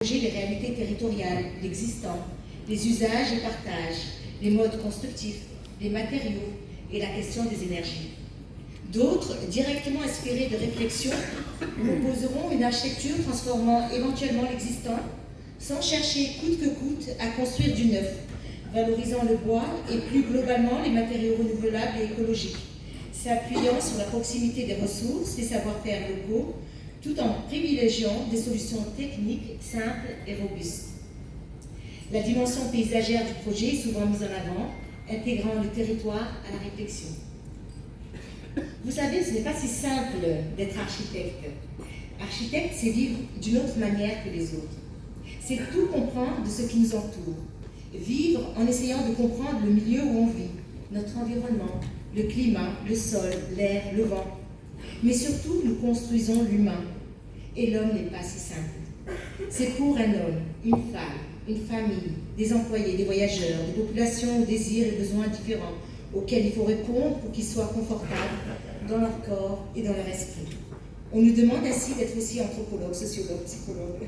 Les réalités territoriales, l'existant, les usages et partages, les modes constructifs, les matériaux et la question des énergies. D'autres, directement inspirés de réflexions, proposeront une architecture transformant éventuellement l'existant, sans chercher coûte que coûte à construire du neuf, valorisant le bois et plus globalement les matériaux renouvelables et écologiques, s'appuyant sur la proximité des ressources, les savoir-faire locaux, tout en privilégiant des solutions techniques simples et robustes. La dimension paysagère du projet est souvent mise en avant, intégrant le territoire à la réflexion. Vous savez, ce n'est pas si simple d'être architecte. Architecte, c'est vivre d'une autre manière que les autres. C'est tout comprendre de ce qui nous entoure. Vivre en essayant de comprendre le milieu où on vit, notre environnement, le climat, le sol, l'air, le vent. Mais surtout, nous construisons l'humain. Et l'homme n'est pas si simple. C'est pour un homme, une femme, une famille, des employés, des voyageurs, des populations aux désirs et besoins différents, auxquels il faut répondre pour qu'ils soient confortables dans leur corps et dans leur esprit. On nous demande ainsi d'être aussi anthropologue, sociologue, psychologue.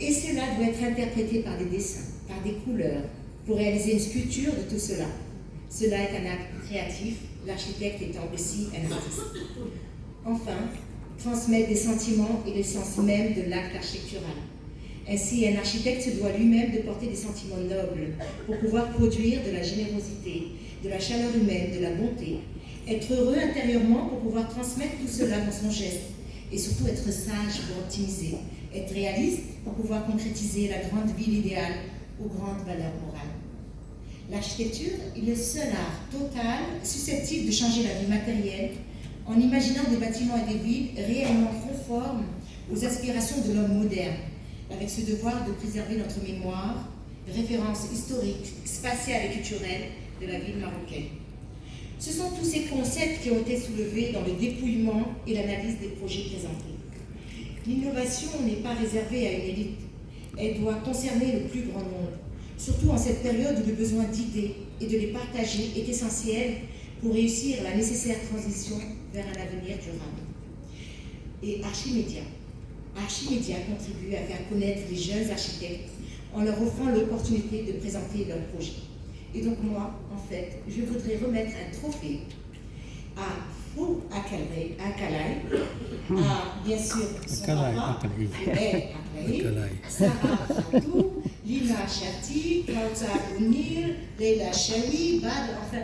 Et cela doit être interprété par des dessins, par des couleurs, pour réaliser une sculpture de tout cela. Cela est un acte créatif, l'architecte étant aussi un artiste. Enfin, transmettre des sentiments est l'essence même de l'acte architectural. Ainsi, un architecte se doit lui-même de porter des sentiments nobles pour pouvoir produire de la générosité, de la chaleur humaine, de la bonté, être heureux intérieurement pour pouvoir transmettre tout cela dans son geste et surtout être sage pour optimiser, être réaliste pour pouvoir concrétiser la grande ville idéale aux grandes valeurs morales. L'architecture est le seul art total susceptible de changer la vie matérielle en imaginant des bâtiments et des villes réellement conformes aux aspirations de l'homme moderne, avec ce devoir de préserver notre mémoire, référence historique, spatiale et culturelle de la ville marocaine. Ce sont tous ces concepts qui ont été soulevés dans le dépouillement et l'analyse des projets présentés. L'innovation n'est pas réservée à une élite, elle doit concerner le plus grand nombre, surtout en cette période où le besoin d'idées et de les partager est essentiel pour réussir la nécessaire transition vers un avenir durable. Et Archimédia contribue à faire connaître les jeunes architectes en leur offrant l'opportunité de présenter leurs projets. Et donc moi, en fait, je voudrais remettre un trophée à Fou Akalay, à bien sûr son papa, Sarah Khatou, Lina Chati, Kauta Ounir, Leila Chawi, Bad, enfin,